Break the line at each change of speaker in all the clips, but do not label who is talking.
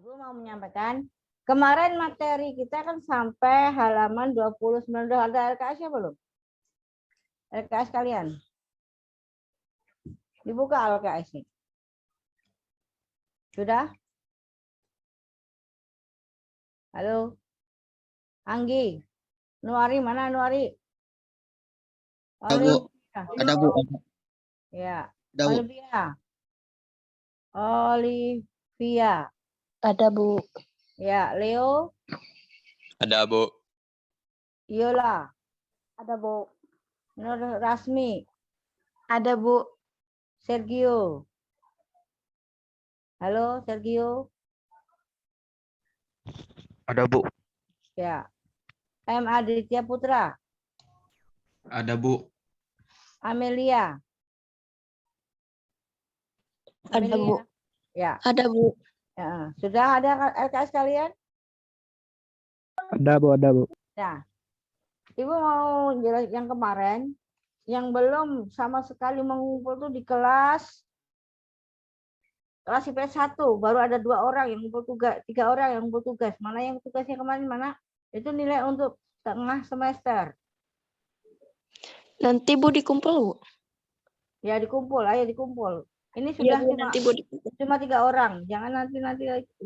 Ibu mau menyampaikan, kemarin materi kita kan sampai halaman 29. Ada LKS-nya belum? LKS kalian? Dibuka LKS-nya. Sudah? Halo? Anggi? Nuari, mana Nuari?
Bu. Ada Bu.
Ya.
Ada Bu.
Olivia.
Ada Bu.
Ya, Leo.
Ada Bu.
Yola.
Ada Bu.
Nur Rasmi.
Ada Bu.
Sergio. Halo, Sergio.
Ada Bu.
Ya. M. Aditya Putra.
Ada Bu.
Amelia.
Ada Bu.
Ya.
Ada Bu.
Ya. Sudah ada LKS kalian?
Ada Bu, ada Bu.
Nah, Ibu mau jelas yang kemarin, yang belum sama sekali mengumpul tuh di kelas IPS 1, baru ada 2 orang yang ngumpul tugas, 3 orang yang ngumpul tugas. Mana yang tugasnya kemarin mana? Itu nilai untuk tengah semester.
Nanti Bu dikumpul Bu.
Ya dikumpul, ayo dikumpul. Ini
Iya
sudah
Bu, nanti Bu dikumpul.
cuma 3 orang. Jangan nanti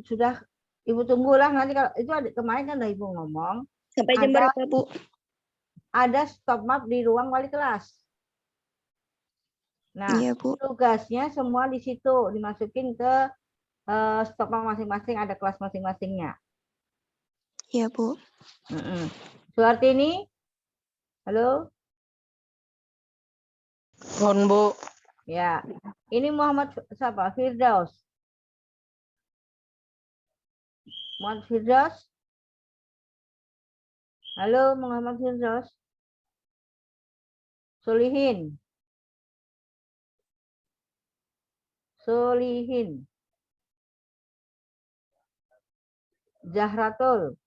sudah Ibu tunggulah nanti kalau itu ada, kemarin kan udah Ibu ngomong.
Sampai jam
Ada-
berapa Bu?
Ada stop map di ruang wali kelas. Nah,
Iya Bu.
tugasnya semua di situ dimasukin ke stop map masing-masing, ada kelas masing-masingnya.
Iya Bu.
Suartini, halo.
Bu.
Ya, ini Muhammad siapa? Firdaus. Muhammad Firdaus. Halo, Muhammad Firdaus. Solihin. Solihin. Zahratul.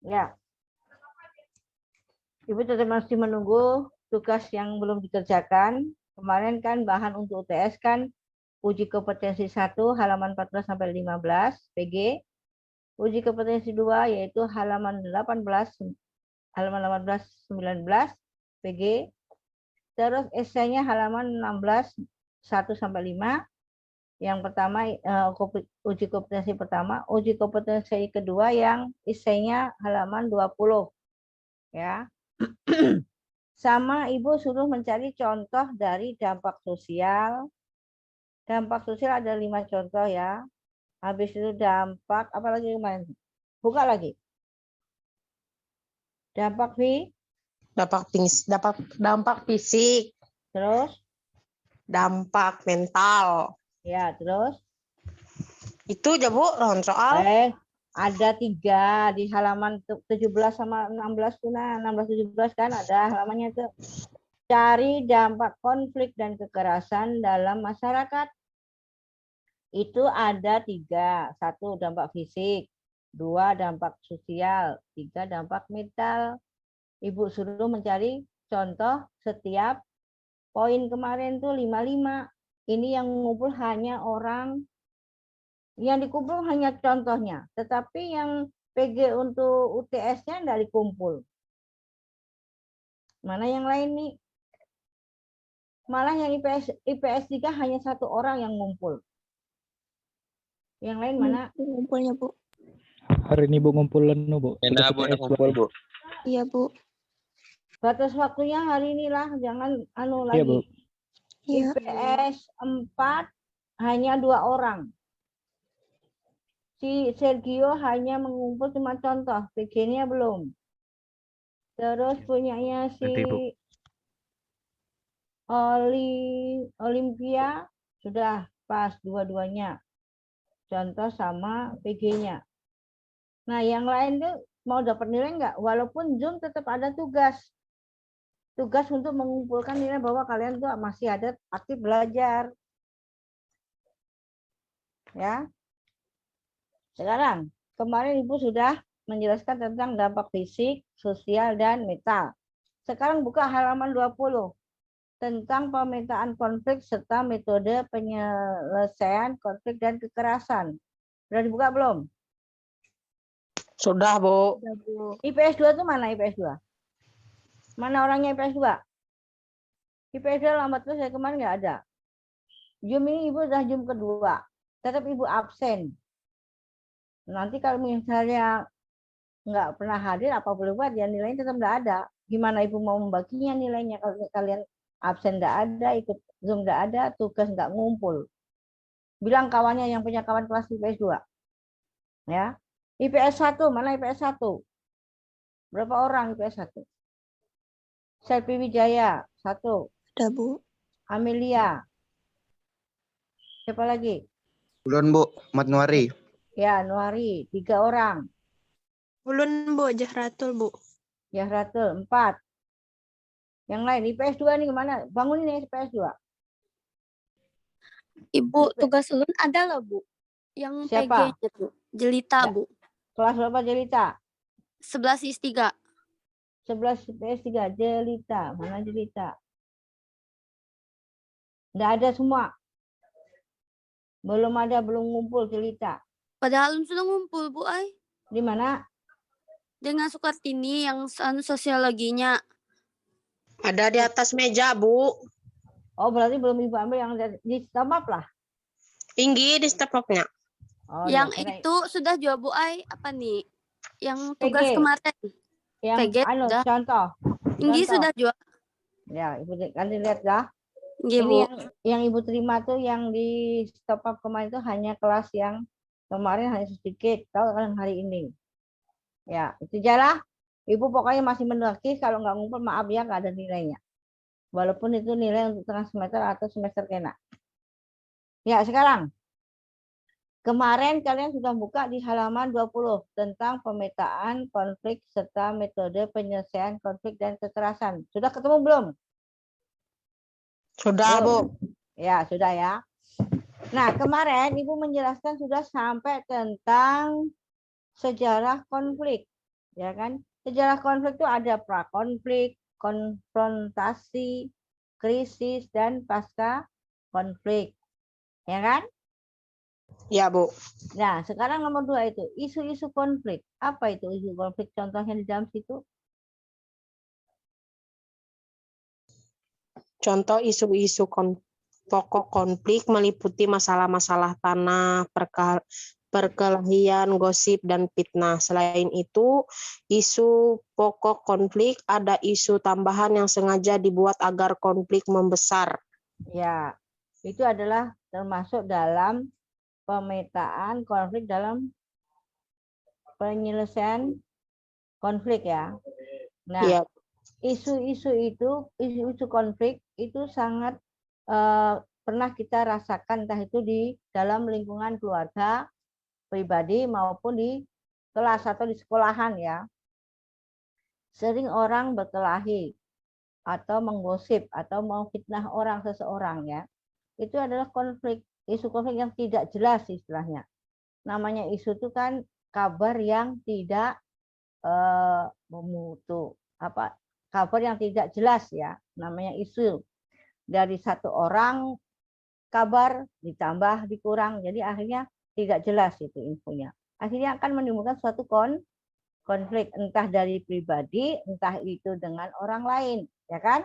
Ya. Ibu tetap masih menunggu tugas yang belum dikerjakan. Kemarin kan bahan untuk UTS kan uji kompetensi 1 halaman 14 sampai 15 PG. Uji kompetensi 2 yaitu halaman 18 19 PG. Terus esainya halaman 16 1 sampai 5. Yang pertama uji kompetensi pertama, uji kompetensi kedua yang esainya halaman 20. Ya. Sama Ibu suruh mencari contoh dari dampak sosial. Dampak sosial ada 5 contoh ya. Habis itu dampak apa lagi kemarin? Buka lagi. Dampak
Dampak fisik,
terus
dampak mental.
ya terus
Itu aja Bu, soal.
ada 3 di halaman 17 sama 16 tuh, nah 16-17 kan ada halamannya tuh. Cari dampak konflik dan kekerasan dalam masyarakat. Itu ada 3. 1 dampak fisik, 2 dampak sosial, 3 dampak mental. Ibu suruh mencari contoh setiap poin kemarin tuh 55. Ini yang ngumpul hanya orang yang dikumpul hanya contohnya, tetapi yang PG untuk UTS-nya enggak dikumpul. Mana yang lain nih? Malah yang IPS 3 hanya 1 orang yang ngumpul. Yang lain mana?
Ngumpulnya Bu.
Hari ini Bu ngumpulin Bu.
Enak Bu, ngumpul Bu.
Iya Bu.
Batas waktunya hari inilah, jangan
Iya Bu.
lagi.
Iya.
IPS 4 hanya 2 orang. Si Sergio hanya mengumpul cuma contoh, PG-nya belum. Terus punyanya si Olimpia sudah pas dua-duanya. Contoh sama PG-nya. Nah, yang lain tuh mau dapat nilai enggak? Walaupun Zoom tetap ada tugas. Tugas untuk mengumpulkan nilai bahwa kalian tuh masih ada aktif belajar. Ya. Sekarang, kemarin Ibu sudah menjelaskan tentang dampak fisik, sosial, dan mental. Sekarang buka halaman 20. tentang pemetaan konflik serta metode penyelesaian konflik dan kekerasan. Sudah dibuka belum?
Sudah, Bu.
Udah, Bu.
IPS 2 itu mana IPS 2? Mana orangnya IPS 2? IPS 2 lambat terus, saya kemarin nggak ada. Zoom ini Ibu sudah Zoom kedua. Tetap Ibu absen. Nanti kalau misalnya nggak pernah hadir, apa boleh buat, ya nilainya tetap nggak ada. Gimana Ibu mau membaginya nilainya kalau kalian absen nggak ada, ikut Zoom nggak ada, tugas nggak ngumpul. Bilang kawannya yang punya kawan kelas IPS 2. Ya. IPS 1, mana IPS 1? Berapa orang IPS 1? Selvi Wijaya, 1.
Ada, Bu.
Amelia. Siapa lagi?
Ulun, Bu. Mat Nuari.
Ya, Nuari, 3 orang.
Ulun, Bu. Jahratul, Bu.
Jahratul, 4. Yang lain, IPS 2 nih kemana? Bangun ini IPS 2.
Ibu, tugas ulun ada loh, Bu. Yang
Siapa?
PG-nya tuh. Jelita,
Ya.
Bu.
Kelas berapa Jelita?
11 IS 3.
11 IPS 3. Jelita, mana Jelita? Nggak ada semua. Belum ada, belum ngumpul Jelita.
Padahal ulun sudah ngumpul, Bu, ay.
Di mana?
Dengan Sukartini yang sosiologinya.
Ada di atas meja, Bu.
Oh, berarti belum Ibu ambil yang di stomap lah.
Tinggi di stepoknya.
Oh,
yang
ya, karena
itu sudah jual, Bu, ay. Apa nih? Yang tugas
PG.
kemarin.
yang
PG
anu,
sudah.
contoh.
Tinggi
Contoh.
sudah jual.
Ya, Ibu nanti lihat dah.
Tinggi,
Ini
Bu.
yang Ibu terima tuh yang di stop up kemarin itu hanya kelas yang kemarin hanya sedikit. Tahu kan hari ini. Ya, itu jalan. Ibu pokoknya masih menagih, kalau nggak ngumpul maaf ya, nggak ada nilainya. Walaupun itu nilai untuk tengah semester atau semester kena. Ya, sekarang. Kemarin kalian sudah buka di halaman 20 tentang pemetaan konflik serta metode penyelesaian konflik dan kekerasan. Sudah ketemu belum?
Sudah,
Belum?
Bu.
Ya, sudah ya. Nah, kemarin Ibu menjelaskan sudah sampai tentang sejarah konflik. Ya kan? Sejarah konflik itu ada prakonflik, konfrontasi, krisis, dan pasca konflik. Ya kan?
Ya, Bu.
Nah, sekarang nomor 2 itu, isu-isu konflik. Apa itu isu konflik? Contohnya di dalam situ.
Contoh isu-isu pokok konflik meliputi masalah-masalah tanah, perkelahian, gosip, dan fitnah. Selain itu, isu pokok konflik ada isu tambahan yang sengaja dibuat agar konflik membesar.
Ya, itu adalah termasuk dalam pemetaan konflik dalam penyelesaian konflik ya. Nah,
Ya,
isu-isu konflik itu sangat pernah kita rasakan, entah itu di dalam lingkungan keluarga, pribadi maupun di kelas atau di sekolahan ya. Sering orang berkelahi atau menggosip atau mau fitnah orang seseorang ya. Itu adalah konflik, isu konflik yang tidak jelas istilahnya. Namanya isu itu kan kabar yang tidak memutu, kabar yang tidak jelas ya, namanya isu. Dari satu orang kabar ditambah dikurang, jadi akhirnya tidak jelas itu infonya. Akhirnya akan menimbulkan suatu konflik, entah dari pribadi, entah itu dengan orang lain, ya kan?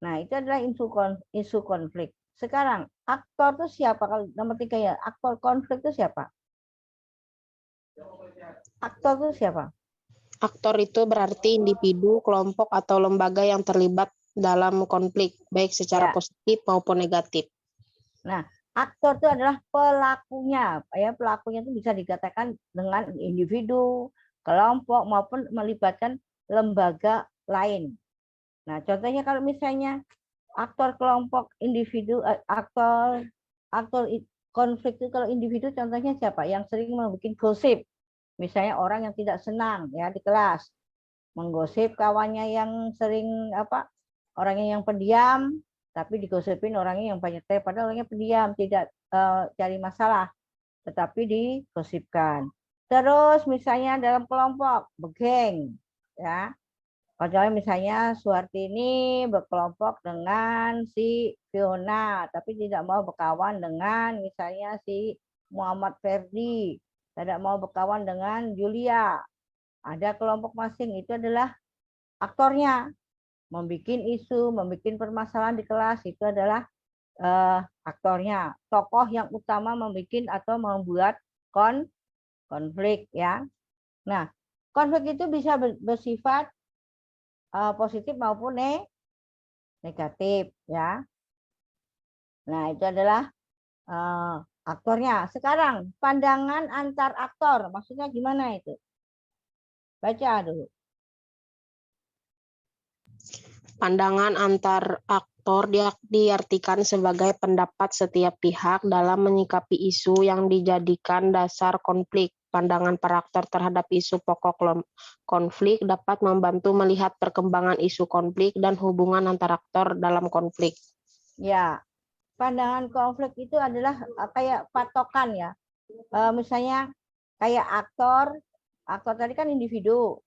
Nah, itu adalah isu konflik. Sekarang, aktor itu siapa? Kalau nomor 3 ya, aktor konflik itu siapa? Aktor itu siapa?
aktor itu berarti individu, kelompok, atau lembaga yang terlibat dalam konflik, baik secara positif maupun negatif.
Nah, aktor itu adalah pelakunya. Ya, pelakunya itu bisa dikatakan dengan individu, kelompok, maupun melibatkan lembaga lain. Nah, contohnya kalau misalnya aktor kelompok individu, aktor konflik itu kalau individu contohnya siapa? Yang sering membuat gosip. Misalnya orang yang tidak senang ya di kelas, menggosip kawannya yang sering orangnya yang pendiam, tapi digosipin orangnya yang banyak teh, padahal orangnya pendiam, tidak cari masalah, tetapi digosipkan. Terus misalnya dalam kelompok, begeng, ya, Kecuali misalnya Suharti ini berkelompok dengan si Fiona, tapi tidak mau berkawan dengan misalnya si Muhammad Ferdi, tidak mau berkawan dengan Julia. Ada kelompok masing, itu adalah aktornya. Membuat isu, membuat permasalahan di kelas, itu adalah aktornya. Tokoh yang utama membuat atau membuat konflik ya. Nah, konflik itu bisa bersifat positif maupun negatif ya. Nah, itu adalah aktornya. Sekarang pandangan antar aktor, maksudnya gimana itu? Baca dulu.
Pandangan antar aktor diartikan sebagai pendapat setiap pihak dalam menyikapi isu yang dijadikan dasar konflik. Pandangan para aktor terhadap isu pokok konflik dapat membantu melihat perkembangan isu konflik dan hubungan antar aktor dalam konflik.
Ya, pandangan konflik itu adalah kayak patokan ya. Misalnya kayak aktor tadi kan individu.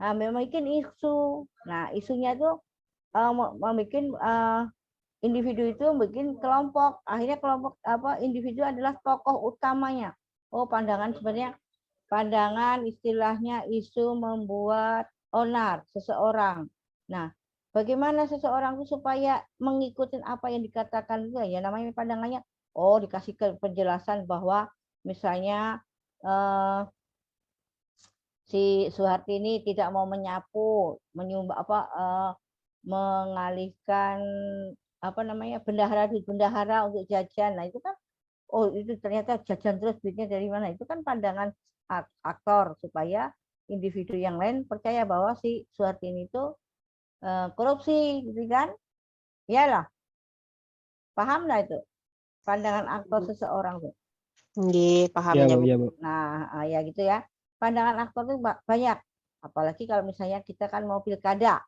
Nah, membuat isu. Nah, isunya itu membuat individu itu bikin kelompok. Akhirnya kelompok individu adalah tokoh utamanya. Oh, pandangan sebenarnya pandangan istilahnya isu membuat onar seseorang. Nah, bagaimana seseorang itu supaya mengikuti apa yang dikatakan itu ya namanya pandangannya. Oh, dikasih penjelasan bahwa misalnya si Suharti ini tidak mau menyapu, menyumbang mengalihkan bendahara untuk jajan. Nah, itu kan oh itu ternyata jajan terus duitnya dari mana? Itu kan pandangan aktor supaya individu yang lain percaya bahwa si Suharti ini itu korupsi gitu kan. Iyalah. Paham lah itu pandangan aktor seseorang tuh.
Nggih, paham
Iya,
ya,
Bu.
Bu.
Iya, Bu.
Nah, ya gitu ya. Pandangan aktor itu banyak. Apalagi kalau misalnya kita kan mau pilkada.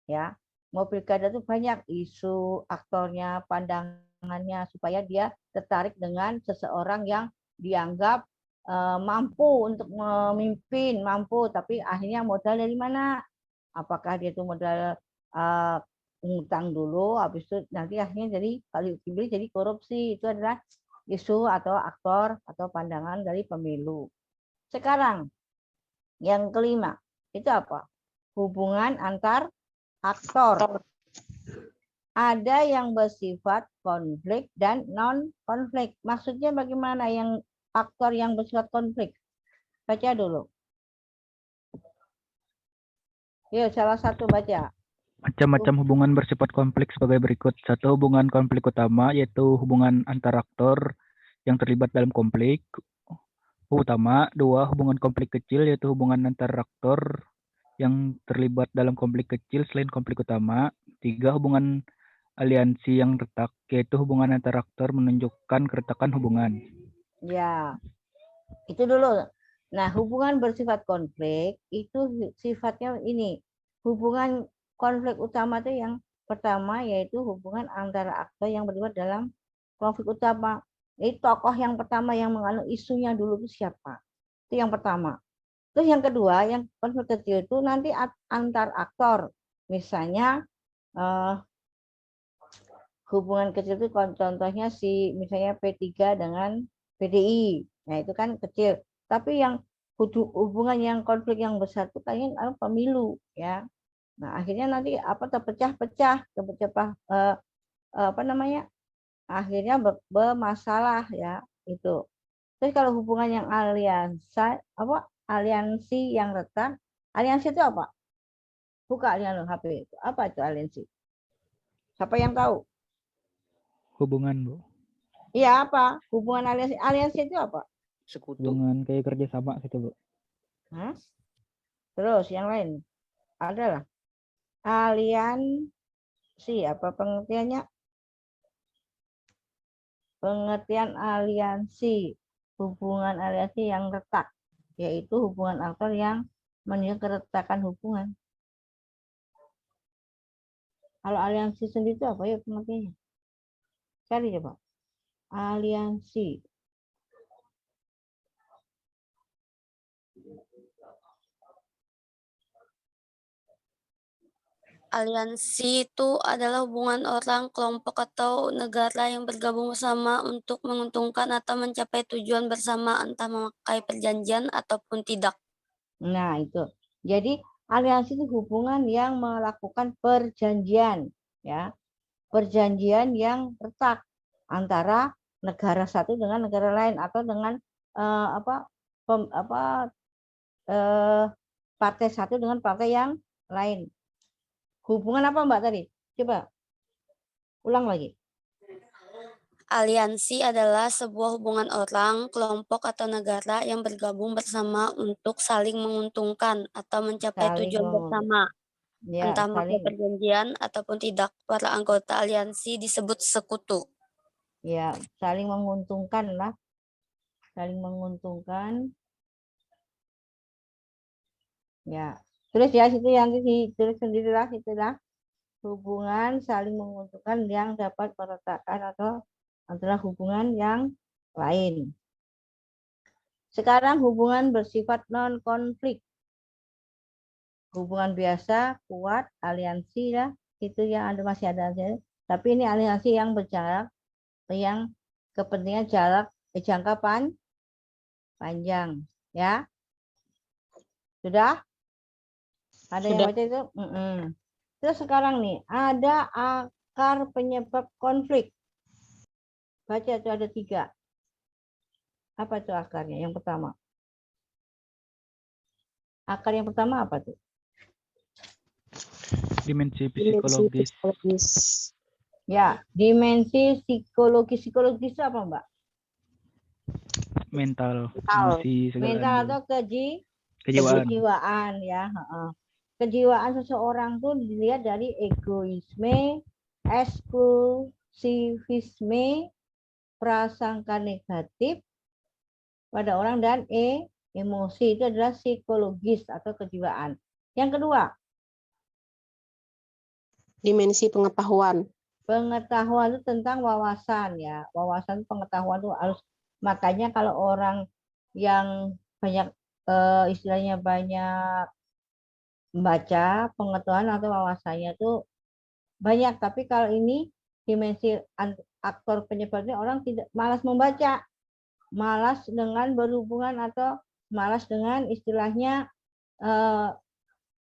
Ya. Mau pilkada itu banyak isu aktornya, pandangannya supaya dia tertarik dengan seseorang yang dianggap mampu untuk memimpin, mampu tapi akhirnya modal dari mana? Apakah dia itu modal ngutang dulu, habis itu nanti akhirnya jadi kalau dipilih jadi korupsi. Itu adalah isu atau aktor atau pandangan dari pemilu. Sekarang yang kelima itu apa? Hubungan antar aktor. Ada yang bersifat konflik dan non-konflik. Maksudnya bagaimana yang aktor yang bersifat konflik? Baca dulu. Yuk, salah satu baca.
Macam-macam hubungan bersifat konflik sebagai berikut. Satu, hubungan konflik utama, yaitu hubungan antar aktor yang terlibat dalam konflik utama. Dua, hubungan konflik kecil, yaitu hubungan antar aktor yang terlibat dalam konflik kecil selain konflik utama. Tiga, hubungan aliansi yang retak, yaitu hubungan antar aktor menunjukkan keretakan hubungan.
Ya, itu dulu. Nah, hubungan bersifat konflik itu sifatnya ini. Hubungan konflik utama itu yang pertama yaitu hubungan antara aktor yang terlibat dalam konflik utama. Ini tokoh yang pertama yang mengandung isunya dulu itu siapa? Itu yang pertama. Terus yang kedua, yang konflik kecil itu nanti antar aktor. Misalnya hubungan kecil itu contohnya si misalnya P3 dengan PDI. Nah, itu kan kecil. Tapi yang hubungan yang konflik yang besar itu kayaknya pemilu ya. Nah, akhirnya nanti terpecah-pecah akhirnya bermasalah ya itu. Terus kalau hubungan yang aliansi yang retak, aliansi itu apa? Buka aliansi HP itu. Apa itu aliansi? Siapa yang tahu?
Hubungan, Bu.
Iya apa? Hubungan aliansi. Aliansi itu apa?
Sekutu.
Hubungan kayak kerjasama gitu, Bu.
Hah? Terus yang lain adalah aliansi. Apa pengertiannya? Pengertian aliansi. Hubungan aliansi yang retak. Yaitu hubungan aktor yang menunjukkan keretakan hubungan. Kalau aliansi sendiri itu apa ya pengertiannya? Cari coba. Aliansi.
Aliansi itu adalah hubungan orang, kelompok, atau negara yang bergabung bersama untuk menguntungkan atau mencapai tujuan bersama, entah memakai perjanjian ataupun tidak.
Nah, itu. Jadi aliansi itu hubungan yang melakukan perjanjian, ya. Perjanjian yang retak antara negara satu dengan negara lain atau dengan partai satu dengan partai yang lain. Hubungan apa Mbak tadi? Coba ulang lagi.
Aliansi adalah sebuah hubungan orang, kelompok, atau negara yang bergabung bersama untuk saling menguntungkan atau mencapai
Saling
tujuan bersama,
ya,
entah memakai
saling
perjanjian ataupun tidak. Para anggota aliansi disebut sekutu.
ya, saling menguntungkan lah. Saling menguntungkan. Ya. Terus ya situ yang ditulis sendirilah itulah hubungan saling menguntungkan yang dapat meretakkan atau antara hubungan yang lain. Sekarang hubungan bersifat non-konflik. Hubungan biasa, kuat, aliansi ya, itu yang ada masih ada. Tapi ini aliansi yang berjarak, yang kepentingan jangka panjang, ya. Sudah? Ada yang
Sudah.
baca itu? Terus sekarang nih, ada akar penyebab konflik. Baca itu ada 3. Apa itu akarnya? Yang pertama. Akar yang pertama apa tuh?
Dimensi
Dimensi
psikologis.
psikologis.
Ya, dimensi psikologis. Psikologis itu apa, Mbak?
Mental,
Mental.
emosi,
Mental
segala
atau
kejiwaan.
kejiwaan ya. Kejiwaan seseorang tuh dilihat dari egoisme, eksklusivisme, prasangka negatif pada orang dan emosi itu adalah psikologis atau kejiwaan. Yang kedua,
Dimensi pengetahuan.
pengetahuan itu tentang wawasan ya. Wawasan pengetahuan itu harus, makanya kalau orang yang banyak istilahnya banyak membaca, pengetahuan atau wawasannya itu banyak, tapi kalau ini dimensi aktor penyebabnya orang tidak malas membaca, malas dengan berhubungan atau malas dengan istilahnya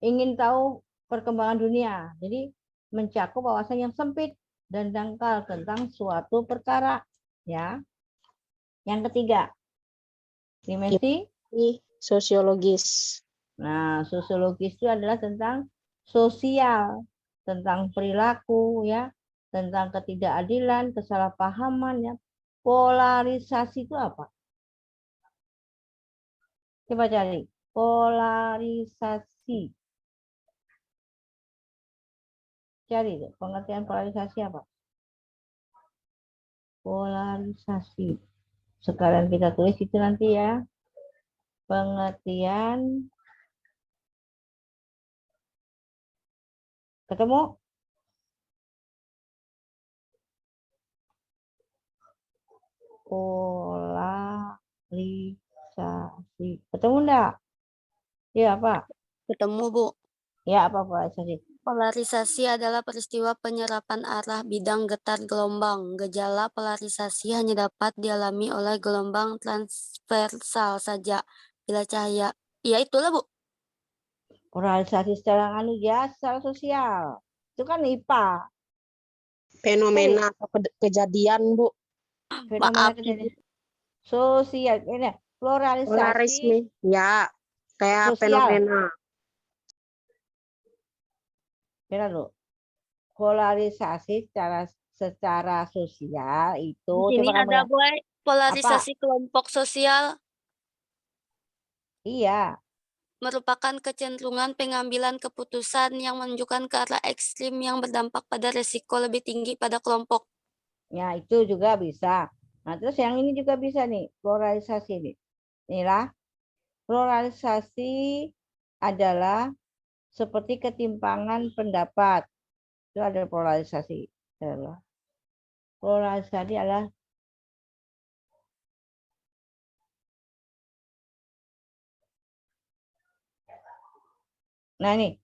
ingin tahu perkembangan dunia. Jadi mencakup wawasan yang sempit dan dangkal tentang suatu perkara, ya. Yang ketiga, dimensi
Sosiologis.
Nah, sosiologis itu adalah tentang sosial, tentang perilaku ya, tentang ketidakadilan, kesalahpahaman ya. Polarisasi itu apa? Coba cari. Polarisasi. Cari tuh, pengertian polarisasi apa? Polarisasi. Sekarang kita tulis itu nanti ya. Pengertian. Ketemu? Polarisasi. Ketemu enggak? Ya apa?
Ketemu, Bu.
Ya apa polarisasi?
Polarisasi adalah peristiwa penyerapan arah bidang getar gelombang. Gejala polarisasi hanya dapat dialami oleh gelombang transversal saja bila cahaya. Ya itulah, Bu.
Polarisasi secara secara sosial. Itu kan IPA.
Fenomena atau kejadian, Bu.
Fenomena
Maaf,
kejadian
Ibu.
sosial. Ini pluralisasi
Polarisme. Ya, kayak
sosial.
fenomena.
Kira lo. Polarisasi secara sosial itu
Di sini
coba kamu
ada,
lihat.
Bu, polarisasi kelompok sosial
Iya,
merupakan kecenderungan pengambilan keputusan yang menunjukkan ke arah ekstrim yang berdampak pada resiko lebih tinggi pada kelompok.
ya itu juga bisa. Nah, terus yang ini juga bisa nih, polarisasi nih. Inilah polarisasi adalah seperti ketimpangan pendapat. Itu ada polarisasi. Polarisasi adalah nah ini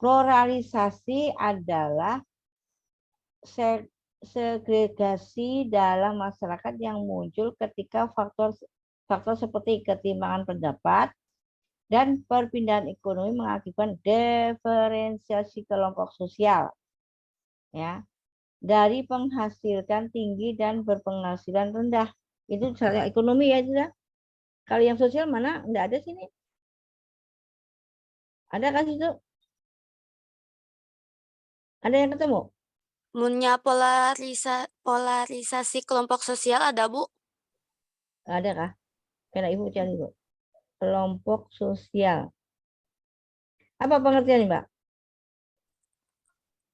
Pluralisasi adalah segregasi dalam masyarakat yang muncul ketika faktor seperti ketimpangan pendapat dan perpindahan ekonomi mengakibatkan diferensiasi kelompok sosial, ya, dari penghasilkan tinggi dan berpenghasilan rendah. Itu secara ekonomi ya, sudah. Kalau yang sosial mana? Enggak ada sini. Ada kan situ? Ada yang ketemu?
Punya polarisasi kelompok sosial ada, Bu?
Ada kah? Karena Ibu cari, Bu. Kelompok sosial. Apa pengertian, Mbak?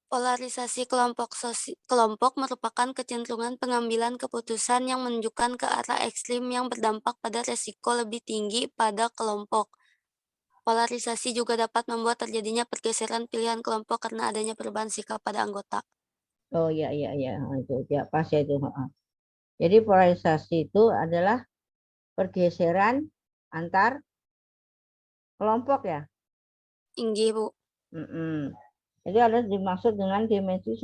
Polarisasi kelompok merupakan kecenderungan pengambilan keputusan yang menunjukkan ke arah ekstrim yang berdampak pada resiko lebih tinggi pada kelompok. Polarisasi juga dapat membuat terjadinya pergeseran pilihan kelompok karena adanya perubahan sikap pada anggota.
Oh iya, itu ya pas ya itu. Jadi polarisasi itu adalah pergeseran antar kelompok ya.
Inggih, Bu.
Jadi ada dimaksud dengan dimensi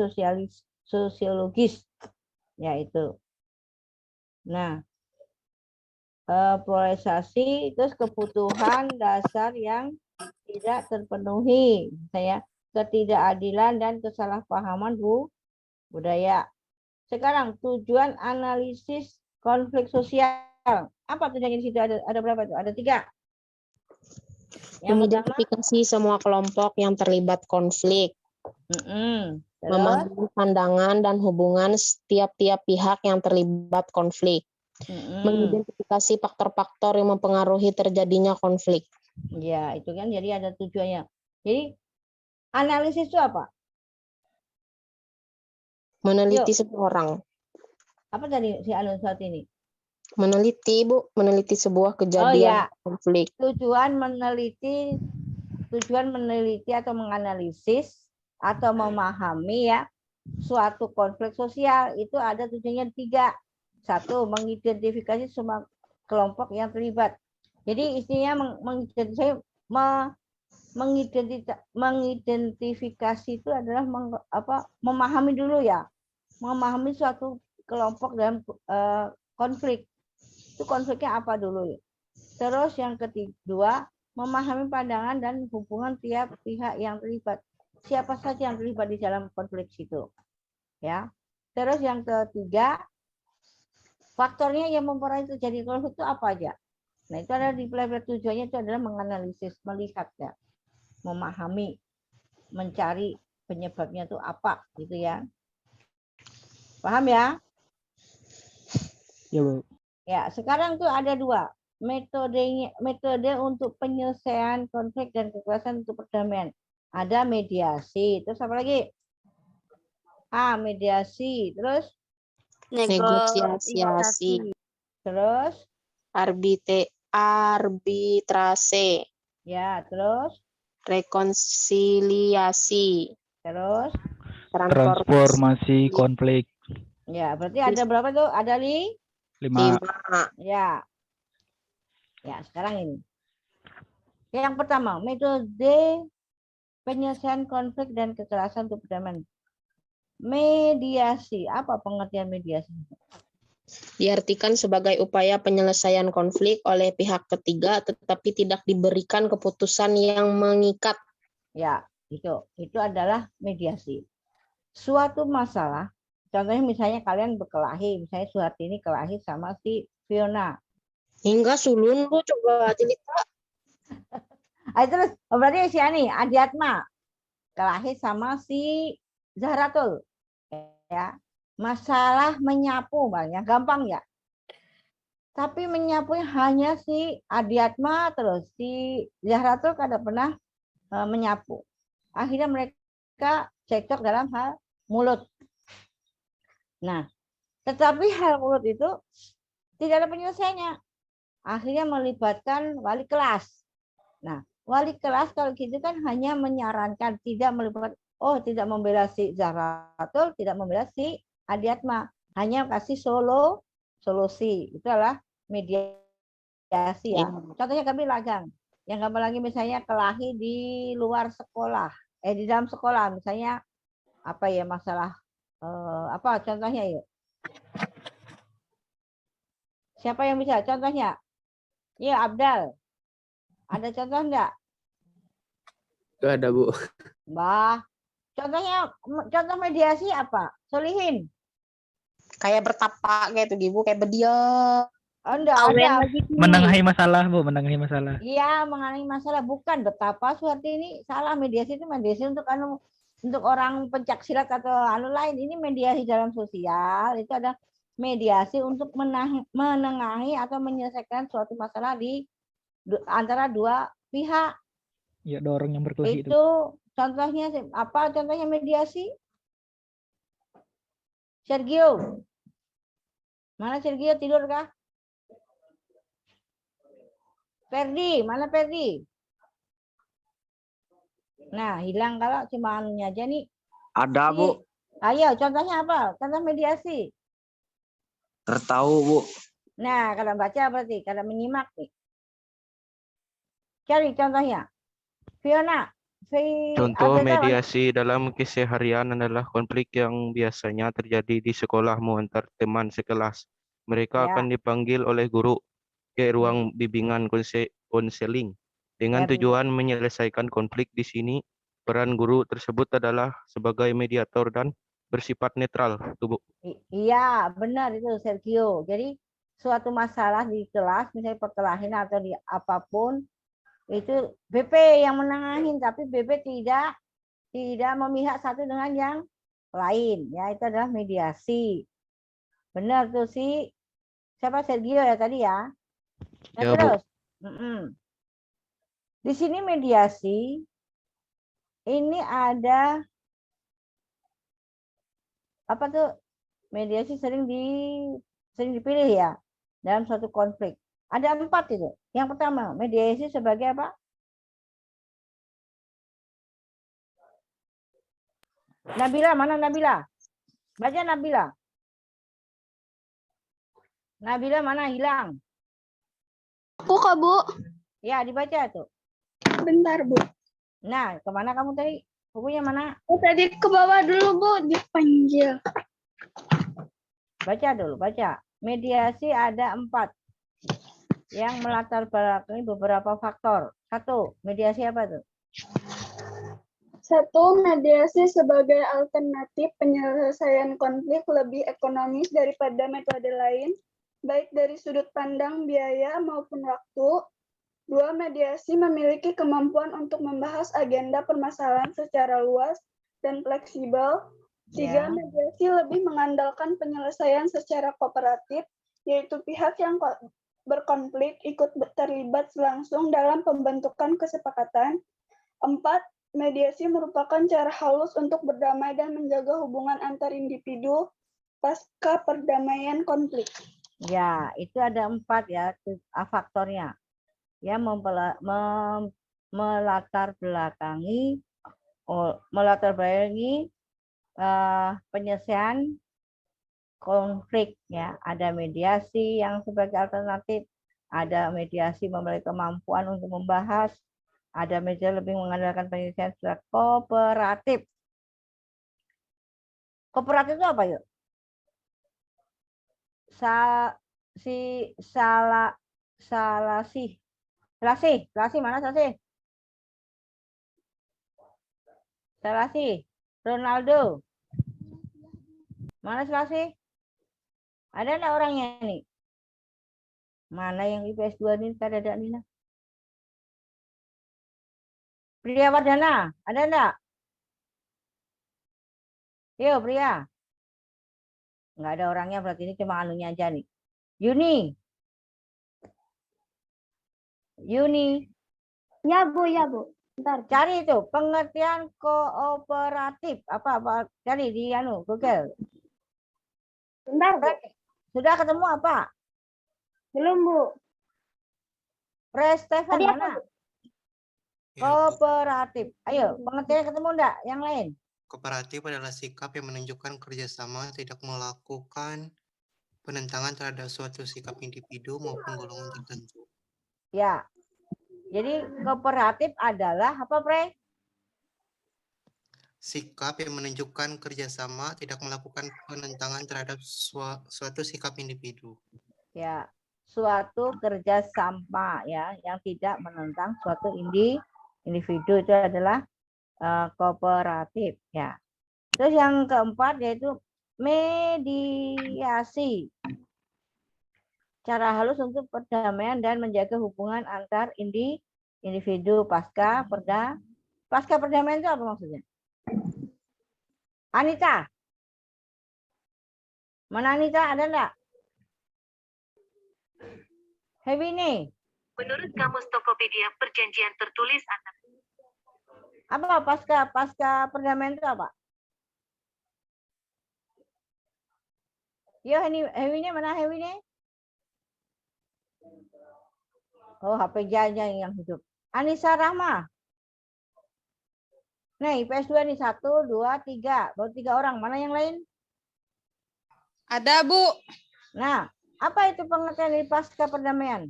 sosiologis, yaitu. Nah, polarisasi terus kebutuhan dasar yang tidak terpenuhi, misalnya ketidakadilan dan kesalahpahaman budaya. Sekarang tujuan analisis konflik sosial. Apa tujuannya di situ? Ada berapa itu? Ada 3. Yang pertama,
Mengidentifikasi semua kelompok yang terlibat konflik,
terus
memahami pandangan dan hubungan setiap-tiap pihak yang terlibat konflik, mengidentifikasi faktor-faktor yang mempengaruhi terjadinya konflik.
Ya, itu kan jadi ada tujuannya. Jadi analisis itu apa?
Meneliti seseorang.
Apa tadi si Anu saat ini?
Meneliti, Bu, meneliti sebuah kejadian konflik.
Tujuan meneliti atau menganalisis atau memahami ya suatu konflik sosial itu ada tujuannya 3. 1, mengidentifikasi semua kelompok yang terlibat. Jadi istinya mengidentifikasi itu adalah memahami dulu ya, memahami suatu kelompok dalam konflik. Itu konfliknya apa dulu. Terus yang kedua, memahami pandangan dan hubungan tiap pihak yang terlibat. Siapa saja yang terlibat di dalam konflik itu. Ya. Terus yang ketiga, faktornya yang mempengaruhi terjadi konflik itu apa aja. Nah, itu ada di level tujuannya itu adalah menganalisis, melihat ya. Memahami, mencari penyebabnya itu apa gitu ya. Paham ya?
Ya, Bu.
Ya, sekarang tuh ada 2 metode untuk penyelesaian konflik dan kekerasan untuk perdamaian. Ada mediasi, terus apa lagi? Mediasi, terus
Negosiasi,
terus
arbitrase,
ya, terus
rekonsiliasi,
terus
Transformasi konflik.
ya, berarti ada berapa tuh? Ada
5.
Ya. Ya, sekarang ini. Yang pertama, metode penyelesaian konflik dan kekerasan untuk perdamaian. Mediasi. Apa pengertian mediasi?
diartikan sebagai upaya penyelesaian konflik oleh pihak ketiga tetapi tidak diberikan keputusan yang mengikat.
Ya, itu adalah mediasi. Suatu masalah, contohnya misalnya kalian berkelahi, misalnya Suhartini kelahi sama si Fiona.
Hingga sulun, Bu, coba cerita.
Terus berarti si Adiatma kelahi sama si Zahratul. Ya. Masalah menyapu banyak gampang ya. Tapi menyapu hanya si Adiatma terus si Zahratul kada pernah menyapu. Akhirnya mereka cekcok dalam hal mulut. Nah, tetapi hal mulut itu tidak ada penyelesaiannya. Akhirnya melibatkan wali kelas. Nah, wali kelas kalau gitu kan hanya menyarankan, tidak melibatkan, tidak membela si Zahratul, tidak membela si Adiatma, hanya kasih solusi. Itu adalah mediasi ya. Contohnya kami lagang. Yang gampang lagi misalnya kelahi di luar sekolah di dalam sekolah misalnya apa ya masalah apa contohnya yuk? Siapa yang bisa contohnya? Iya Abdal. Ada contoh enggak?
Gak ada, Bu.
Bah, contoh mediasi apa? Solihin.
Kayak bertapa gitu, Ibu, kayak berdiam.
Oh, enggak ada.
Menengahi masalah, Bu, menengahi masalah.
Iya, mengenai masalah bukan betapa seperti ini salah mediasi itu mediasi untuk orang pencak silat atau lain. Ini mediasi dalam sosial itu ada mediasi untuk menengahi atau menyelesaikan suatu masalah antara dua pihak.
Ya, dorong yang berkelahi itu.
Itu contohnya apa? Contohnya mediasi? Sergio. Mana Sergio tidur kah? Ferdi, mana Ferdi? Nah, hilang kalau cuma anunya aja nih.
Ada, Bu.
Ayo, contohnya apa? Contoh mediasi.
Tertahu, Bu.
Nah, kalau baca berarti, kalau menyimak nih. Cari contohnya. Fiona.
Contoh mediasi dalam keseharian adalah konflik yang biasanya terjadi di sekolahmu antar teman sekelas. Mereka
Ya.
akan dipanggil oleh guru ke ruang bimbingan konseling dengan
Ya,
tujuan menyelesaikan konflik. Di sini peran guru tersebut adalah sebagai mediator dan bersifat netral, Bu.
Iya, benar itu Sergio. Jadi suatu masalah di kelas, misalnya perkelahian atau di apapun, itu BP yang menanganin, tapi BP tidak memihak satu dengan yang lain. Ya, itu adalah mediasi. Benar tuh si siapa Sergio ya tadi ya. Nah,
Ya, Bu.
terus, di sini mediasi ini ada apa tuh? Mediasi sering dipilih ya dalam suatu konflik. Ada 4 itu. Yang pertama, mediasi sebagai apa? Nabila, mana Nabila? Baca Nabila. Nabila mana hilang?
Aku kok, Bu.
Ya, dibaca tuh.
Bentar, Bu.
Nah, kemana kamu tadi? Bukunya mana?
Oh, tadi ke bawah dulu, Bu, dipanggil.
Baca dulu, baca. Mediasi ada 4 yang melatar belakangi beberapa faktor. 1, mediasi apa tuh?
1. Mediasi sebagai alternatif penyelesaian konflik lebih ekonomis daripada metode lain, baik dari sudut pandang biaya maupun waktu. 2. Mediasi memiliki kemampuan untuk membahas agenda permasalahan secara luas dan fleksibel. 3. Mediasi lebih mengandalkan penyelesaian secara kooperatif, yaitu pihak yang berkonflik ikut terlibat langsung dalam pembentukan kesepakatan. 4. Mediasi merupakan cara halus untuk berdamai dan menjaga hubungan antar individu pasca perdamaian konflik.
Ya, itu ada 4 ya faktornya. Ya, melatar belakangi penyelesaian konflik ya. Ada mediasi yang sebagai alternatif, ada mediasi memiliki kemampuan untuk membahas, ada mediasi lebih mengandalkan penyelesaian secara kooperatif. Kooperatif itu apa yuk? Selasih mana Selasih? Selasih, Ronaldo. Mana Selasih? Ada enggak orangnya nih? Mana yang IPS 2 ini? Ada Nina? Pria Wardana, ada enggak? Yo, Pria. Enggak ada orangnya, berarti ini cuma anunya aja nih. Yuni.
Ya, Bu, ya, Bu. Bentar.
Cari itu pengertian kooperatif. Apa cari di Google.
Bentar, Bu.
Sudah ketemu apa?
Belum, Bu.
Stefan
Tadi apa,
mana?
Bu?
Kooperatif. Ayo, pengertian ketemu enggak? Yang lain.
Kooperatif adalah sikap yang menunjukkan kerjasama, tidak melakukan penentangan terhadap suatu sikap individu maupun golongan tertentu.
Ya. Jadi kooperatif adalah apa, Pre?
sikap yang menunjukkan kerjasama tidak melakukan penentangan terhadap suatu sikap individu.
Ya, suatu kerjasama ya yang tidak menentang suatu individu itu adalah kooperatif ya. Terus yang keempat yaitu mediasi. Cara halus untuk perdamaian dan menjaga hubungan antar individu pasca perdamaian itu apa maksudnya? Anita. Mana Anita, ada enggak? Hebini.
Menurut Kamus Tokopedia, perjanjian tertulis antara
Apa pasca perdamaian itu apa? Yo, Hebini mana Hebini? Oh, HP Jaya yang hidup. Anissa Rahma. Nih, IPS 2 nih. 1, 2, 3. Baru 3 orang. Mana yang lain?
Ada, Bu.
Nah, apa itu pengertian dari pasca perdamaian?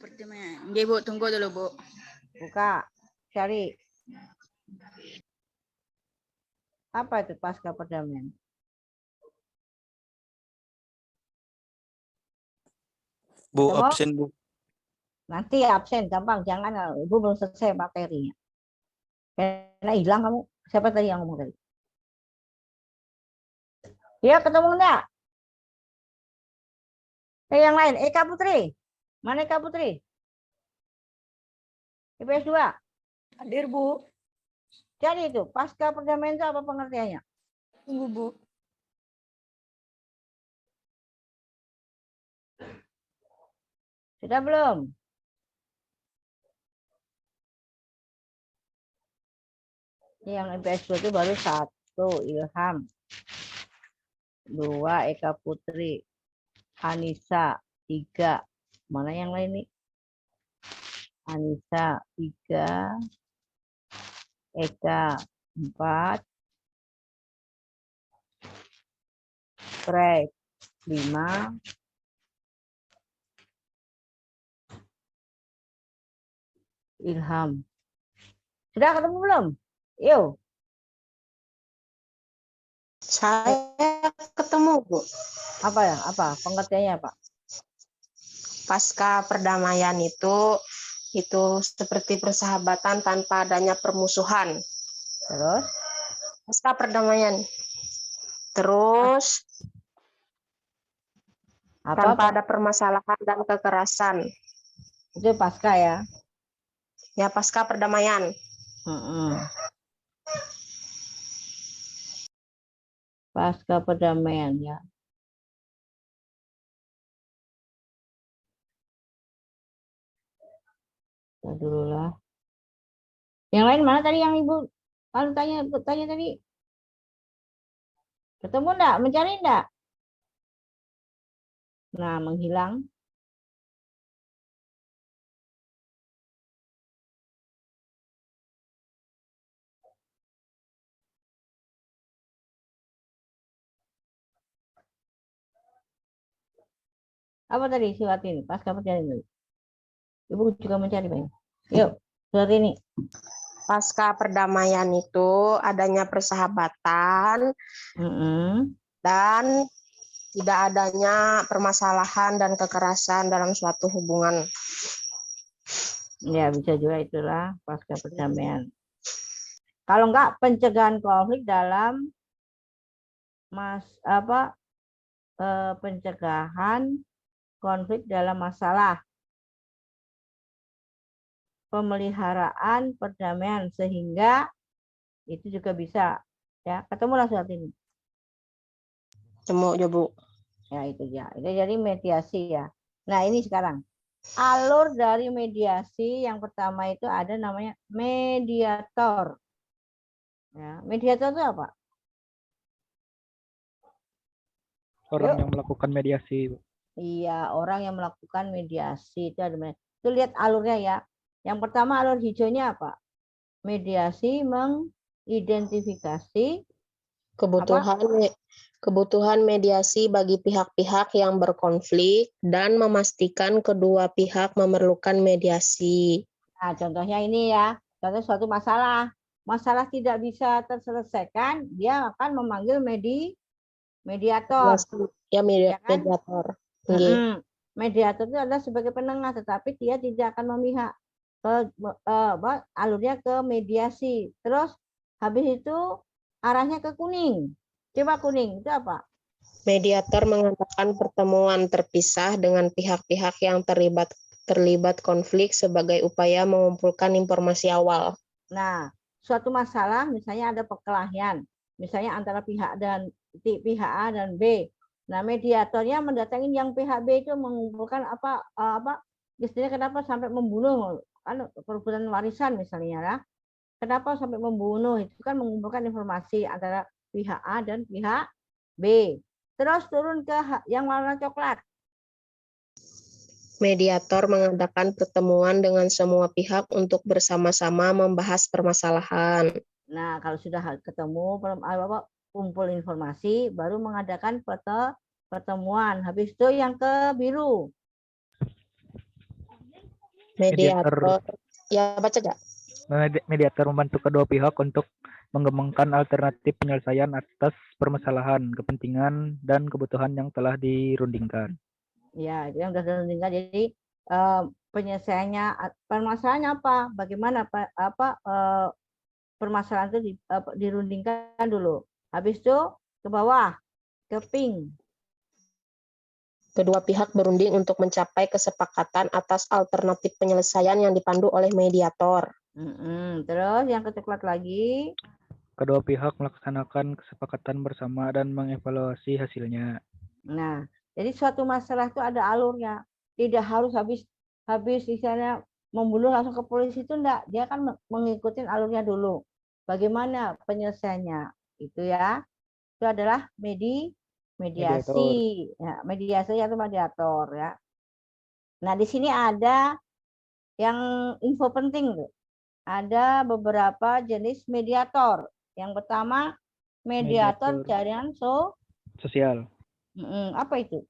Perdamaian. Nggih, Bu, tunggu dulu, Bu.
Buka, cari. Apa itu pasca perdamaian?
Bu,
Ketemu?
absen Bu.
Nanti absen, gampang. Jangan, Ibu belum selesai materinya. Karena hilang kamu. Siapa tadi yang ngomong tadi? Ya, ketemu enggak? Yang lain, Eka Putri. Mana Eka Putri? IPS 2.
Hadir, Bu.
Jadi itu, pasca perdamaian itu apa pengertiannya?
Tunggu, Bu.
Sudah belum? Yang IPS 2 itu baru 1, Ilham. 2, Eka Putri. Anissa, 3. Mana yang lain nih? Anissa, 3. Eka, 4. Craig, 5. Ilham. Sudah ketemu belum? Yuk.
Saya ketemu, Bu.
Apa ya? Apa? Pengertiannya apa?
Pasca perdamaian itu seperti persahabatan tanpa adanya permusuhan.
Terus?
Pasca perdamaian. Terus
Apa?
tanpa ada permasalahan dan kekerasan.
Itu pasca ya?
Ya, pasca perdamaian.
Pasca perdamaian ya. Kita dulu lah. Yang lain mana tadi yang Ibu tanya tadi? Ketemu enggak? Mencari enggak? Nah, menghilang. Apa tadi surat ini? Pasca perdamaian ini. Ibu juga mencari banyak. Yuk, surat ini.
Pasca perdamaian itu adanya persahabatan dan tidak adanya permasalahan dan kekerasan dalam suatu hubungan.
Ya, bisa juga itulah pasca perdamaian. Kalau enggak, pencegahan konflik dalam pencegahan konflik dalam masalah pemeliharaan perdamaian, sehingga itu juga bisa ya. Ketemulah surat ini.
Temu ya, Bu.
Ya, itu ya. Itu jadi mediasi ya. Nah, ini sekarang alur dari mediasi yang pertama itu ada namanya mediator. Ya, mediator itu apa?
Orang yang melakukan mediasi.
Iya, orang yang melakukan mediasi itu ada. Itu lihat alurnya ya. Yang pertama alur hijaunya apa? Mediasi mengidentifikasi
kebutuhan mediasi bagi pihak-pihak yang berkonflik dan memastikan kedua pihak memerlukan mediasi.
Nah, contohnya ini ya. contoh suatu masalah tidak bisa terselesaikan, dia akan memanggil mediator.
Ya,
Ya kan?
mediator. Nggih.
Mediator itu adalah sebagai penengah, tetapi dia tidak akan memihak alurnya ke mediasi. Terus habis itu arahnya ke kuning. Coba kuning itu apa?
Mediator mengatakan pertemuan terpisah dengan pihak-pihak yang terlibat konflik sebagai upaya mengumpulkan informasi awal.
Nah, suatu masalah misalnya ada perkelahian, misalnya antara pihak A dan B. Nah, mediatornya mendatangi yang pihak B itu mengumpulkan istilahnya kenapa sampai membunuh, kan perebutan warisan misalnya ya. Kenapa sampai membunuh, itu kan mengumpulkan informasi antara pihak A dan pihak B. Terus turun ke yang warna coklat.
Mediator mengadakan pertemuan dengan semua pihak untuk bersama-sama membahas permasalahan.
Nah, kalau sudah ketemu, kumpul informasi, baru mengadakan pertemuan. Habis itu yang ke biru.
Mediator. Ya, baca aja.
Mediator membantu kedua pihak untuk mengembangkan alternatif penyelesaian atas permasalahan, kepentingan, dan kebutuhan yang telah dirundingkan.
Ya, itu yang sudah dirundingkan. Jadi penyelesaiannya, permasalahannya apa? Bagaimana permasalahan itu dirundingkan dulu. Habis itu ke bawah, ke pink.
Kedua pihak berunding untuk mencapai kesepakatan atas alternatif penyelesaian yang dipandu oleh mediator.
Terus yang ke coklat lagi.
Kedua pihak melaksanakan kesepakatan bersama dan mengevaluasi hasilnya.
Nah, jadi suatu masalah itu ada alurnya. Tidak harus habis misalnya membunuh langsung ke polisi, itu enggak. Dia kan mengikuti alurnya dulu. Bagaimana penyelesaiannya? Itu ya. Itu adalah mediasi. Ya, mediasi atau mediator ya. Nah, di sini ada yang info penting tuh. Ada beberapa jenis mediator. Yang pertama, mediator jaringan
sosial.
Apa itu?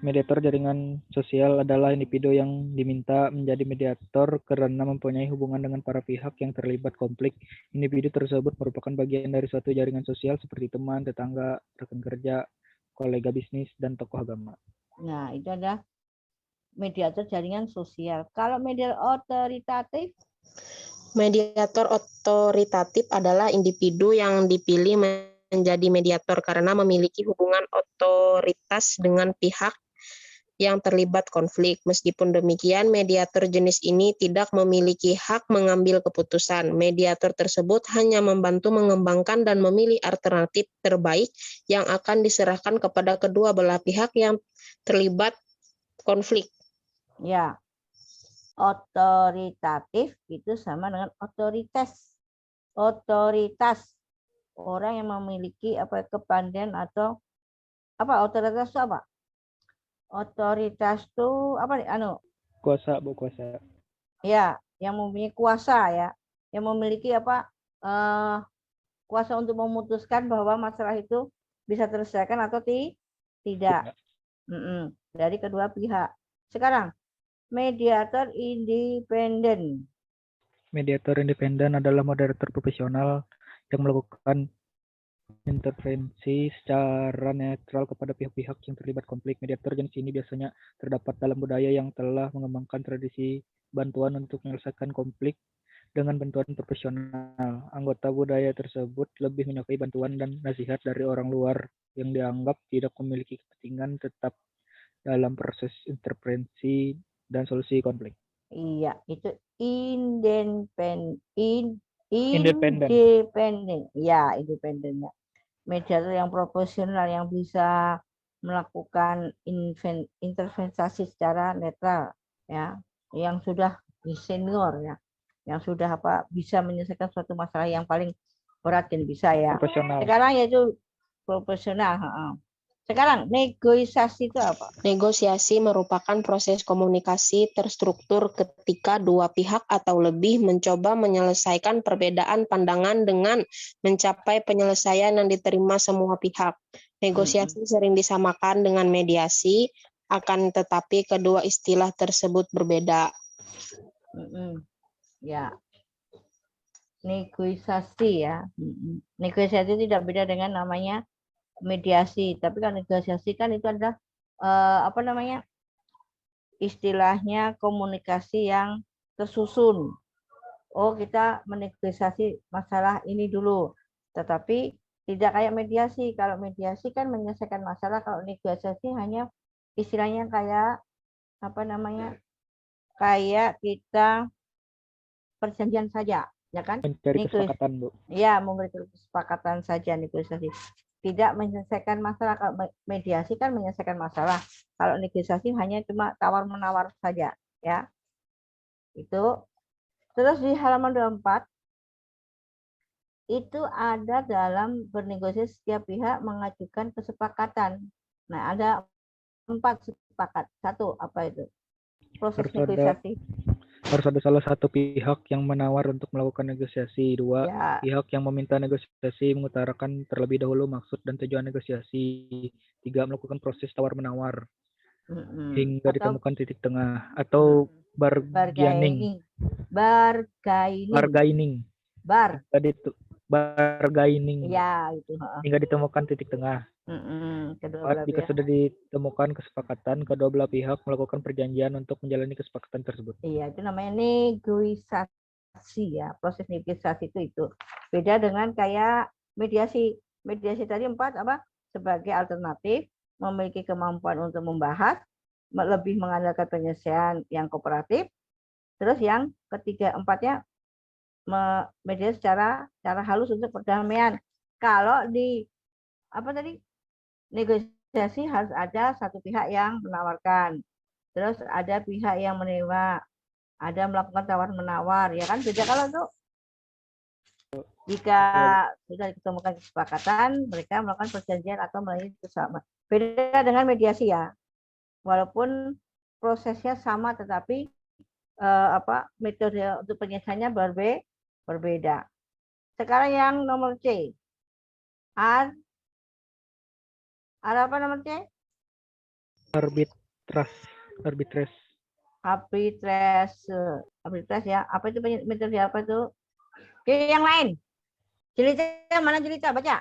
Mediator jaringan sosial adalah individu yang diminta menjadi mediator karena mempunyai hubungan dengan para pihak yang terlibat konflik. Individu tersebut merupakan bagian dari suatu jaringan sosial seperti teman, tetangga, rekan kerja, kolega bisnis, dan tokoh agama.
Nah, itu ada mediator jaringan sosial. Kalau mediator otoritatif?
Mediator otoritatif adalah individu yang dipilih menjadi mediator karena memiliki hubungan otoritas dengan pihak yang terlibat konflik. Meskipun demikian, mediator jenis ini tidak memiliki hak mengambil keputusan. Mediator tersebut hanya membantu mengembangkan dan memilih alternatif terbaik yang akan diserahkan kepada kedua belah pihak yang terlibat konflik.
Ya. Otoritatif itu sama dengan otoritas. Otoritas. Orang yang memiliki kepandaian atau otoritas itu apa? Otoritas itu apa nih?
Kuasa, berkuasa.
Ya, yang mempunyai kuasa ya, yang memiliki kuasa untuk memutuskan bahwa masalah itu bisa terselesaikan atau tidak. Dari kedua pihak. Sekarang mediator independen.
Mediator independen adalah moderator profesional yang melakukan intervensi secara netral kepada pihak-pihak yang terlibat konflik. Mediator jenis ini biasanya terdapat dalam budaya yang telah mengembangkan tradisi bantuan untuk menyelesaikan konflik dengan bantuan profesional. Anggota budaya tersebut lebih menyukai bantuan dan nasihat dari orang luar yang dianggap tidak memiliki kepentingan tetap dalam proses intervensi dan solusi konflik.
Iya, itu independen. Ya, independen. Mediator yang profesional yang bisa melakukan intervensi secara netral ya, yang sudah senior ya, yang sudah bisa menyelesaikan suatu masalah yang paling berat dan bisa ya.
Profesional.
Sekarang yaitu profesional. Sekarang negosiasi itu apa?
Negosiasi merupakan proses komunikasi terstruktur ketika dua pihak atau lebih mencoba menyelesaikan perbedaan pandangan dengan mencapai penyelesaian yang diterima semua pihak. Negosiasi sering disamakan dengan mediasi, akan tetapi kedua istilah tersebut berbeda.
Ya. negosiasi ya. Negosiasi tidak beda dengan namanya mediasi. Tapi kan negosiasi kan itu adalah apa namanya, istilahnya komunikasi yang tersusun. Oh, kita menegosiasi masalah ini dulu. Tetapi tidak kayak mediasi. Kalau mediasi kan menyelesaikan masalah. Kalau negosiasi hanya istilahnya kayak apa namanya, kayak kita perjanjian saja, ya kan?
Mencari kesepakatan, Bu.
Ya, memberi kesepakatan saja negosiasi. Tidak menyelesaikan masalah. Kalau mediasi kan menyelesaikan masalah. Kalau negosiasi hanya cuma tawar-menawar saja, ya. Itu. Terus di halaman 24 itu ada dalam bernegosiasi setiap pihak mengajukan kesepakatan. Nah, ada 4 sepakat. 1 apa itu? Proses negosiasi.
Harus ada salah satu pihak yang menawar untuk melakukan negosiasi. 2,
Ya.
pihak yang meminta negosiasi mengutarakan terlebih dahulu maksud dan tujuan negosiasi. 3, melakukan proses tawar-menawar hingga ditemukan titik tengah. Atau bargaining. Bargaining. Bargaining.
Ya, itu.
Hingga ditemukan titik tengah. Jika sudah ditemukan kesepakatan, kedua belah pihak melakukan perjanjian untuk menjalani kesepakatan tersebut.
Iya, itu namanya negosiasi ya. Proses negosiasi itu. Beda dengan kayak mediasi. Mediasi tadi 4 apa? Sebagai alternatif, memiliki kemampuan untuk membahas, lebih mengandalkan penyelesaian yang kooperatif. Terus yang ketiga, 4-nya mediasi secara halus untuk perdamaian. Kalau di apa tadi? Negosiasi harus ada satu pihak yang menawarkan. Terus ada pihak yang menerima, ada melakukan tawar-menawar, ya kan? Beda kalau tuh jika sudah ditemukan kesepakatan, mereka melakukan perjanjian atau melalui bersama. Beda dengan mediasi ya. Walaupun prosesnya sama, tetapi metode untuk penyelesaiannya berbeda. Sekarang yang nomor C. Ada apa nomor C?
Arbitrase
ya. Apa itu metode apa itu? Oke, yang lain. Jelita, mana Jelita? Baca.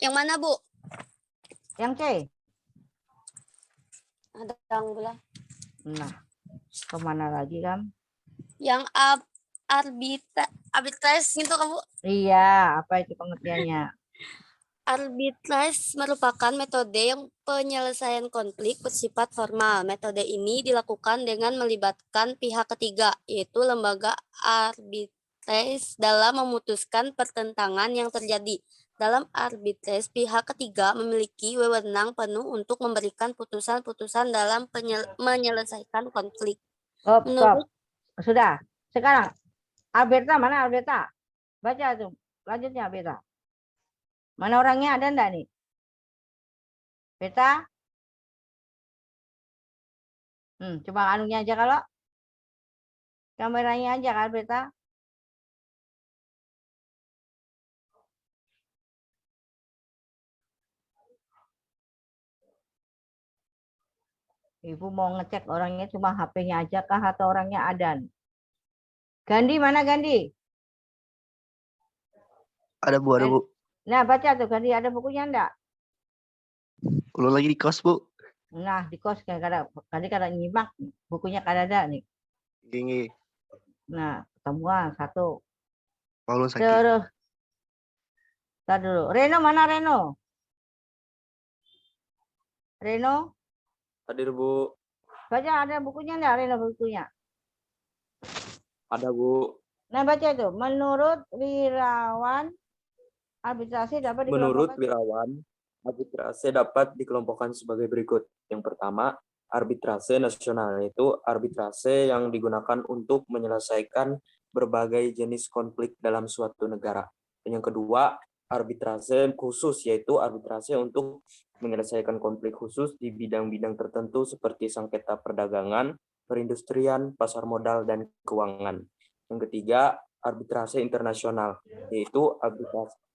Yang mana, Bu?
Yang C.
Ada yang belah.
Nah, kemana lagi, Kam?
Yang arbitrase gitu, kamu?
Iya, apa itu pengertiannya?
Arbitrase merupakan metode yang penyelesaian konflik bersifat formal. Metode ini dilakukan dengan melibatkan pihak ketiga, yaitu lembaga arbitrase dalam memutuskan pertentangan yang terjadi. Dalam arbitrase, pihak ketiga memiliki wewenang penuh untuk memberikan putusan-putusan dalam menyelesaikan konflik.
Stop. Sudah. Sekarang, Alberta, mana Alberta? Baca tuh. Lanjutnya, Alberta. Mana orangnya, ada enggak nih? Beta? Coba anunya aja kalau. Kameranya aja kan, Beta. Ibu mau ngecek orangnya cuma HP-nya aja kah atau orangnya ada? Gandhi, mana Gandhi?
Ada Bu, ada Bu.
Nah, baca tuh Gandhi, ada bukunya enggak?
Lu lagi di kos, Bu?
Nah, di kos kan Gandhi kada nyimak bukunya kada ada nih.
Gini.
Nah, ketemuan satu.
Kalau sakit.
Terus. Tar dulu. Reno, mana Reno? Reno?
Hadir, Bu.
Baca, ada bukunya enggak Reno bukunya?
Ada, Bu.
Nah, baca itu. Menurut Wirawan, arbitrase dapat
Menurut
dikelompokkan.
Wirawan, arbitrase dapat dikelompokkan sebagai berikut. Yang pertama, arbitrase nasional, yaitu arbitrase yang digunakan untuk menyelesaikan berbagai jenis konflik dalam suatu negara. Dan yang kedua, arbitrase khusus, yaitu arbitrase untuk menyelesaikan konflik khusus di bidang-bidang tertentu seperti sengketa perdagangan, perindustrian, pasar modal, dan keuangan. Yang ketiga, arbitrase internasional, yaitu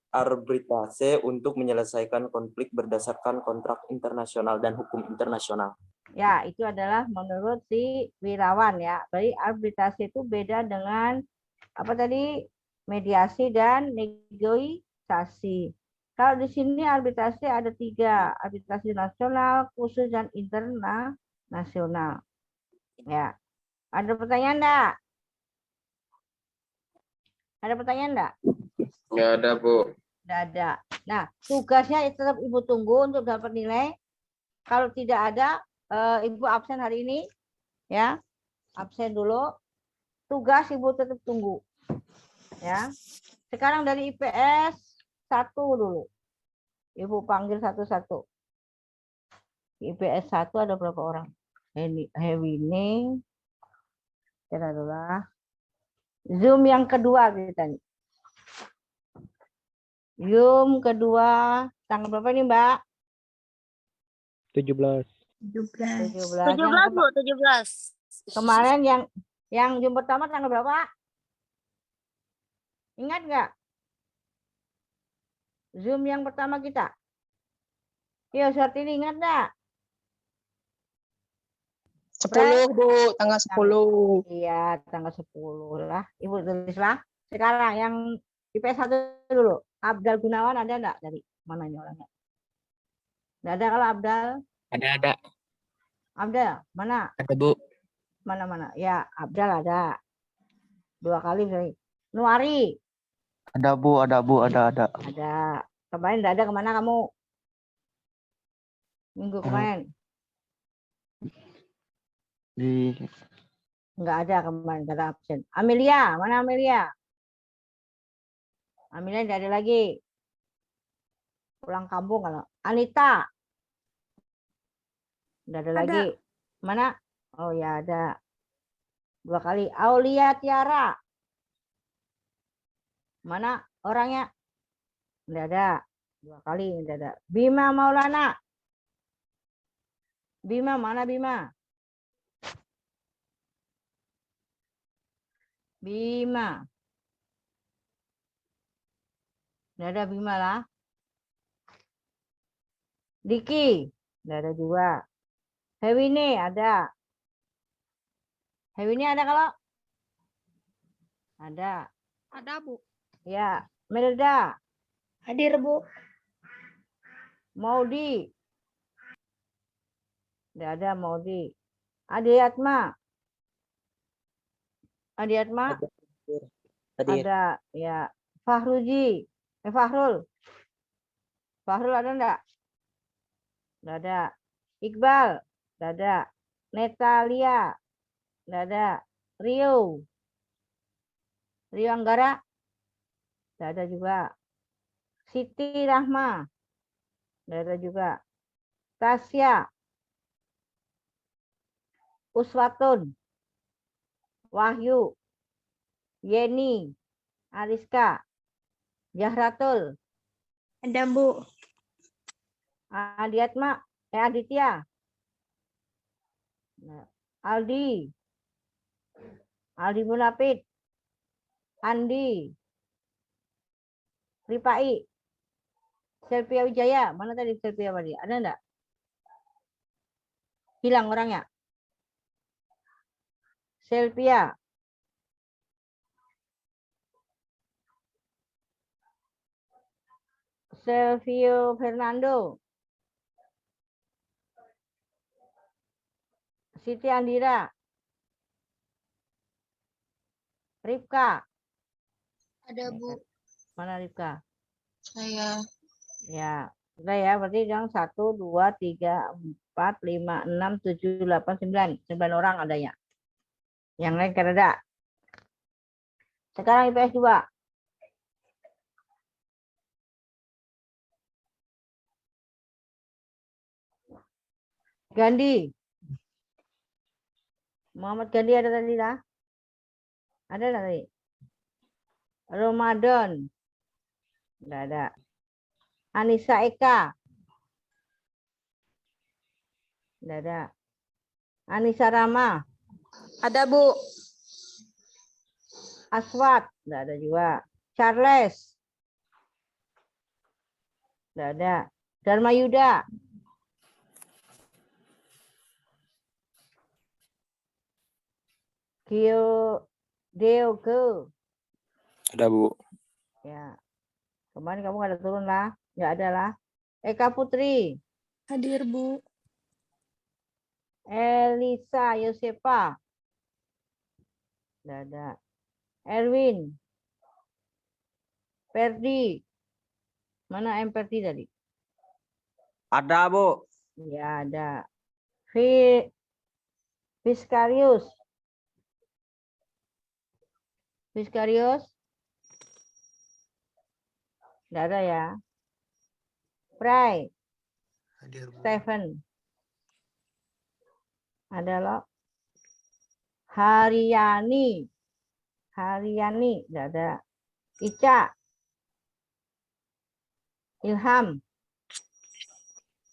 arbitrase untuk menyelesaikan konflik berdasarkan kontrak internasional dan hukum internasional.
Ya, itu adalah menurut si Wirawan ya. Berarti arbitrase itu beda dengan apa tadi? Mediasi dan negosiasi. Kalau di sini arbitrasi ada 3, arbitrasi nasional, khusus dan internasional. Ya, ada pertanyaan enggak? Ada pertanyaan enggak?
Nggak ada, Bu.
Enggak ada. Nah, tugasnya tetap Ibu tunggu untuk dapat nilai. Kalau tidak ada, Ibu absen hari ini, ya, absen dulu. Tugas Ibu tetap tunggu, ya. Sekarang dari IPS 1 dulu. Ibu panggil satu-satu. IPS 1 ada berapa orang? Hewining. Kita dulu lah. Zoom yang kedua kita nih. Zoom kedua tanggal berapa nih, Mbak?
17.
17.
17, Bu, 17.
Kemarin yang Zoom pertama tanggal berapa? Ingat nggak? Zoom yang pertama kita. Yo, Sartini ingat nggak?
10, Bu, tanggal 10.
Iya, tanggal 10 lah. Ibu tulislah. Sekarang yang IPS 1 dulu. Abdal Gunawan ada enggak dari mana ini orangnya? Enggak ada kalau Abdal?
Ada.
Abdal, mana?
Ada, Bu.
Mana? Ya, Abdal ada. 2 kali berarti. Nuari.
Ada, Bu. Ada.
Ada. Kemarin enggak ada, kemana kamu? Minggu kemarin. Enggak ada kemarin, enggak ada absen. Amelia, mana Amelia? Amelia enggak ada lagi. Pulang kampung kalau. Anita. Enggak ada lagi. Mana? Oh ya ada. 2 kali. Aulia Tiara. Mana orangnya? Enggak ada. 2 kali enggak ada. Bima Maulana. Bima, mana Bima? Bima. Enggak ada Bima lah. Diki. Enggak ada juga. Hewini ada. Hewini ada kalau? Ada.
Ada, Bu.
Ya. Melda.
Hadir, Bu.
Maudi. Enggak ada Maudi. Adiatma. Adiatma?
Hadir.
Ada. Ya. Fahruji. Fahrul. Fahrul ada enggak? Enggak ada. Iqbal. Enggak ada. Netalia. Enggak ada. Rio. Rio Anggara. Enggak ada juga. Siti Rahma. Enggak ada juga. Tasya. Uswatun. Wahyu. Yeni. Ariska. Jahratul.
Ada, Bu.
Adiatma. Aditya. Aldi. Aldi Munafid. Andi. Ripai. Selvia Wijaya. Mana tadi Selvia tadi? Ada enggak? Hilang orangnya. Selvia. Selvio Fernando. Siti Andira. Ripka.
Ada, Bu.
Mana Ripka?
Saya.
Ya, sudah ya. Berarti yang 1, 2, 3, 4, 5, 6, 7, 8, 9. 9 orang adanya. Yang lain kan ada. Sekarang IPS 2. Gandhi. Muhammad Gandhi ada tadi lah? Ada enggak tadi? Ramadan. Enggak ada. Anissa Eka. Enggak ada. Anissa Rama.
Ada, Bu.
Aswat. Enggak ada juga. Charles. Enggak ada. Dharma Yuda. Deoke.
Ada, Bu.
Ya. Kemarin kamu nggak ada turun lah. Nggak ada lah. Eka Putri.
Hadir, Bu.
Elisa Yosefa. Nggak ada. Erwin. Perdi. Mana M Perdi tadi?
Ada, Bu.
Ya ada. Fiskarius. Fiskarius. Nggak ada ya. Pray.
Hadir, Bu.
Stephen. Ada loh. Haryani. Haryani. Nggak ada. Ica. Ilham.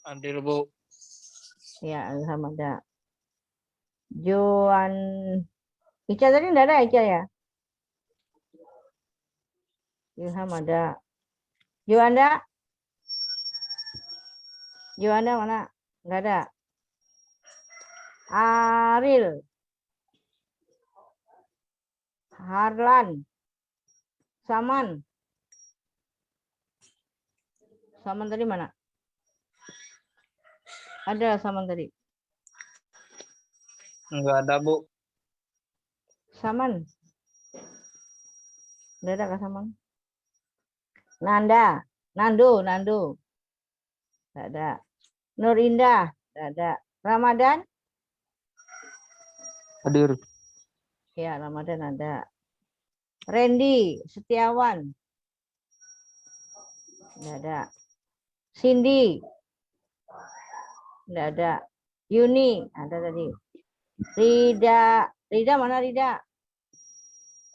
Hadir, Bu.
Ya, Ilham ada. Joan. Ica tadi nggak ada Ica ya? Ilham ada. Joanda. Joanda mana? Nggak ada. Aril. Harlan. Saman. Saman tadi mana? Ada Saman tadi.
Enggak ada, Bu.
Saman. Nggak ada Kak Saman. Nanda. Nando. Nggak ada. Nur Indah. Nggak ada. Ramadan.
Hadir.
Ya, Ramadan ada. Randy Setiawan. Nggak ada. Cindy. Nggak ada. Yuni ada tadi. Rida mana Rida?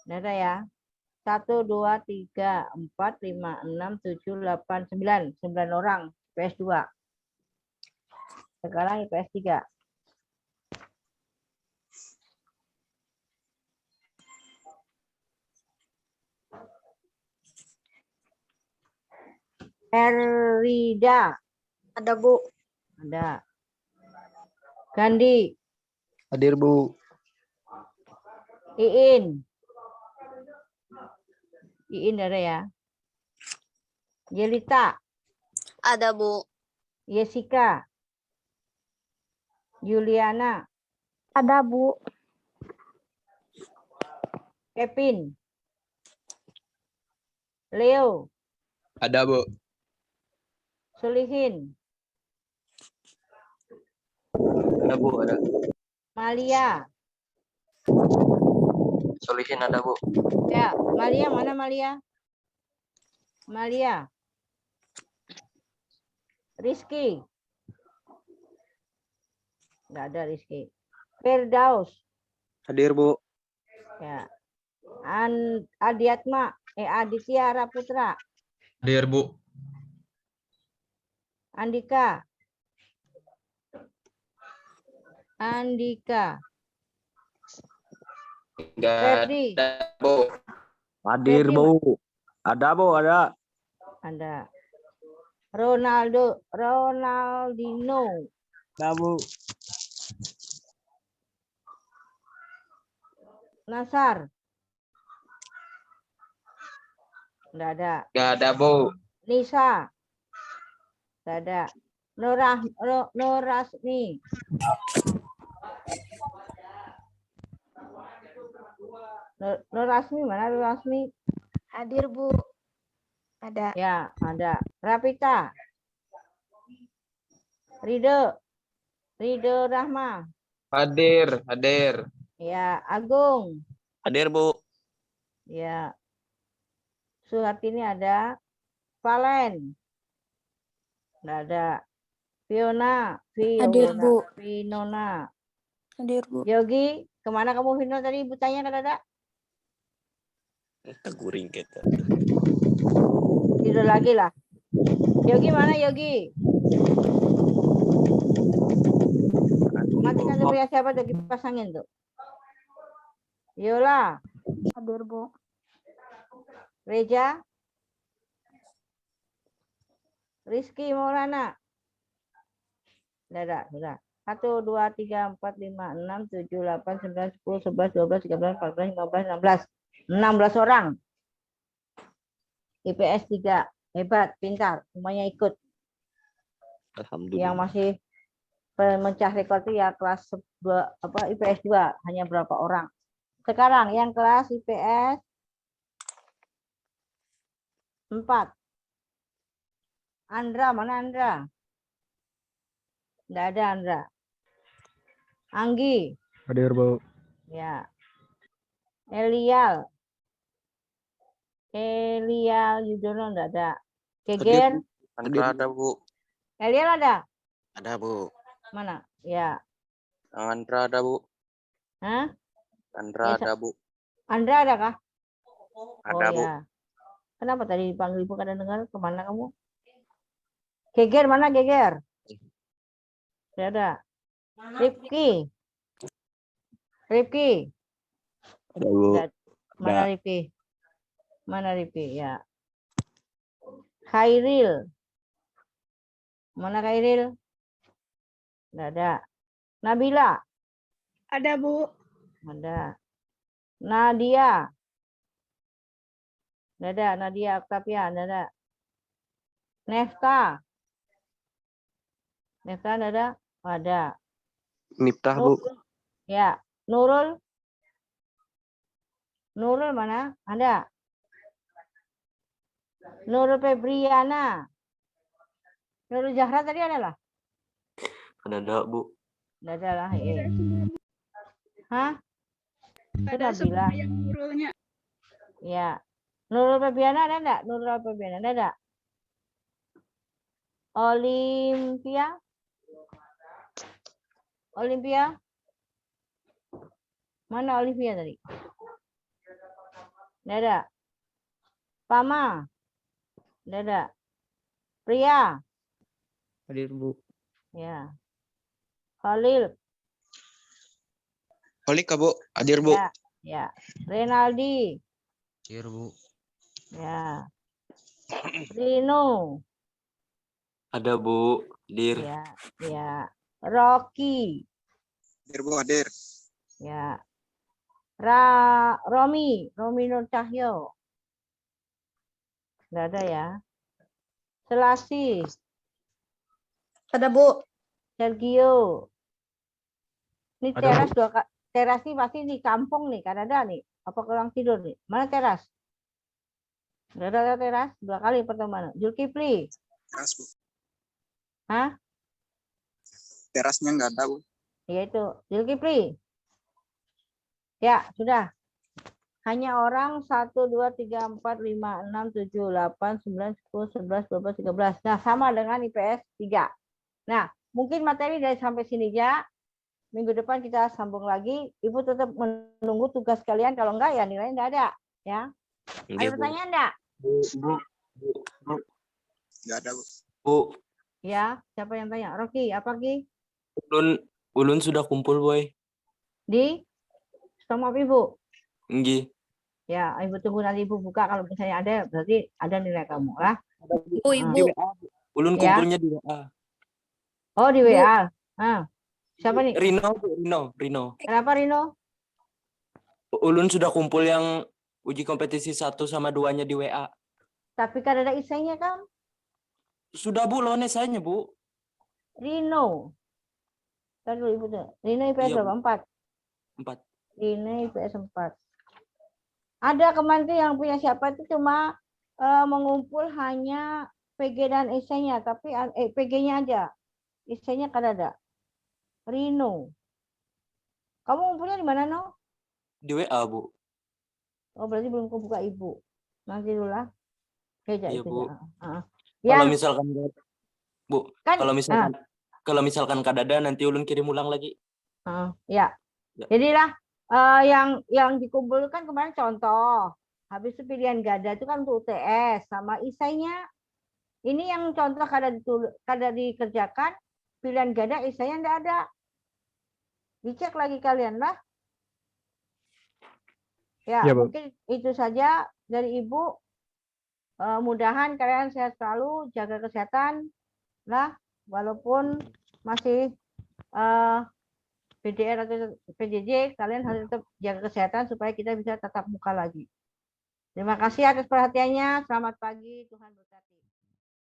Nggak ada ya. 1, 2, 3, 4, 5, 6, 7, 8, 9. 9 orang. IPS 2. Sekarang IPS 3. Erida.
Ada, Bu.
Ada. Gandhi.
Hadir, Bu.
Iin. Iin ada ya. Jelita.
Ada, Bu.
Jessica. Juliana.
Ada, Bu.
Kevin. Leo.
Ada, Bu.
Sulihin.
Ada, Bu. Ada.
Malia.
Solihin ada, Bu.
Ya, Malia mana Malia? Malia. Rizky. Nggak ada Rizky. Firdaus.
Hadir, Bu.
Ya. Adiatma. Aditya Raputra.
Hadir, Bu.
Andika. Andika. Ferdi.
Ada, Bu.
Hadir,
Bu. Ada, Bu. Ada.
Ada. Ronaldinho.
Ada, Bu.
Nasar. Nggak ada.
Nggak ada, Bu.
Nisa. Nggak ada. Nurasmi. Nurasmi mana Nurasmi?
Hadir, Bu. Ada.
Ya, ada. Rapita. Rido Rahma.
Hadir. Hadir.
Ya, Agung.
Hadir, Bu.
Ya. Suhartini ada. Valen. Nggak ada. Fiona.
Hadir, Bu.
Vinona.
Hadir, Bu.
Yogi, kemana kamu Vino tadi? Ibu tanya nggak ada?
Teguring kita.
Tidur lagi lah. Yogi mana Yogi? Matikan dulu ya siapa tuh dipasangin tuh. Yola.
Hadir, Bu.
Reja. Rizky Maulana. Sudah. 1, 2, 3, 4, 5, 6, 7, 8, 9, 10, 11, 12, 13, 14, 15, 16. 16 orang. IPS 3. Hebat, pintar, semuanya ikut. Yang
Alhamdulillah.
masih pemecah rekor itu ya kelas 2 IPS 2, hanya berapa orang. Sekarang yang kelas IPS 4. Andra, mana Andra? Enggak ada Andra. Anggi.
Hadir, Bu.
Ya. Elial Yudono enggak ada. Geger.
Andra ada, Bu.
Elial ada?
Ada, Bu.
Mana? Ya.
Andra ada, Bu.
Hah?
Andra
Ya,
ada, Bu.
Andra ada kah?
Ada, Bu.
Ya. Kenapa tadi dipanggil Ibu kadang dengar? Kemana kamu? Geger mana Geger? Tidak ada. Rifki.
Ada, Bu.
Mana Rifki? Mana Rifki? Ya. Khairil. Mana Khairil? Tidak ada. Nabila.
Ada, Bu.
Ada. Nadia. Tidak ada. Nadia Octavia. Tidak ada. Nefta. Nefta tidak ada? Ada.
Miftah, Bu.
Ya. Nurul. Nurul mana? Ada. Nurul Febriana. Nurul Zahra tadi ada lah?
Ada, Bu.
Tidak ada lah. Hah? Sudah
Ada semua
bilang.
yang nurulnya.
Ya. Nurul Febriana ada enggak? Nurul Febriana ada enggak? Olimpia? Olimpia? Mana Olimpia tadi? Tidak ada. Pama? Tidak ada. Pria?
Hadir, Bu.
Ya. Khalil?
Holik, Bu. Hadir, Bu.
Ya. Ya. Renaldi?
Hadir, Bu.
Ya. Rino?
Ada, Bu. Hadir.
Ya. Ya. Rocky?
Hadir, Bu. Hadir.
Ya. Romi Nur Cahyo. Enggak ada ya. Selasi.
Ada, Bu.
Sergio. Ini
Ada,
teras teras ini pasti di kampung nih, Kanada nih. Apa kurang tidur nih? Mana teras? Enggak ada teras. 2 kali pertemuan. Zulkifli.
Teras, Bu.
Hah?
Terasnya nggak ada, Bu.
Iya itu. Zulkifli. Ya, sudah. Hanya orang 1, 2, 3, 4, 5, 6, 7, 8, 9, 10, 11, 12, 13. Nah, sama dengan IPS 3. Nah, mungkin materi dari sampai sini aja. Minggu depan kita sambung lagi. Ibu tetap menunggu tugas kalian. Kalau enggak, ya nilainya enggak ada. Ya. Ada pertanyaan enggak?
Bu.
Nggak ada, Bu.
Bu.
Ya, siapa yang tanya? Rocky, apa Ki?
Ulun sudah kumpul, Boy.
Di? Sama Ibu?
Nggih.
Ya, Ibu tunggu nanti Ibu buka. Kalau misalnya ada, berarti ada nilai kamu lah.
Di WA. Ulun
Ya.
kumpulnya di WA.
Oh, di WA. Ah. Siapa nih?
Rino.
Kenapa Rino?
Ulun sudah kumpul yang uji kompetisi 1 sama 2-nya di WA.
Tapi kan ada isainya kan?
Sudah, Bu, loan esainya, Bu.
Rino. Tadi dulu Ibu tuh. Rino IPS
Iya, Bu.
berapa?
4.
Rino IPS 4. Ada kemarin tuh yang punya siapa itu cuma mengumpul hanya PG dan esainya, tapi PG-nya aja. Esainya kan ada. Rino. Kamu ngumpulnya di mana, No?
Di WA, Bu.
Oh, berarti belum kebuka Ibu. Nanti dulu lah.
Iya, Bu.
Yang
Kalau misalkan, Bu,
kan,
kalau misalkan kadada nanti ulun kirim ulang lagi.
Ya.
Ya.
Jadilah yang dikumpulkan kemarin contoh. Habis itu pilihan gada itu kan untuk UTS sama isainya. Ini yang contoh kada dikerjakan, pilihan gada isainya enggak ada. Dicek lagi kalian lah. Ya,
Ya, Bu.
mungkin itu saja dari Ibu. Mudahan kalian sehat selalu, jaga kesehatan lah, walaupun masih PDR atau PJJ, kalian harus tetap jaga kesehatan supaya kita bisa tatap muka lagi. Terima kasih atas perhatiannya. Selamat pagi. Tuhan berkati.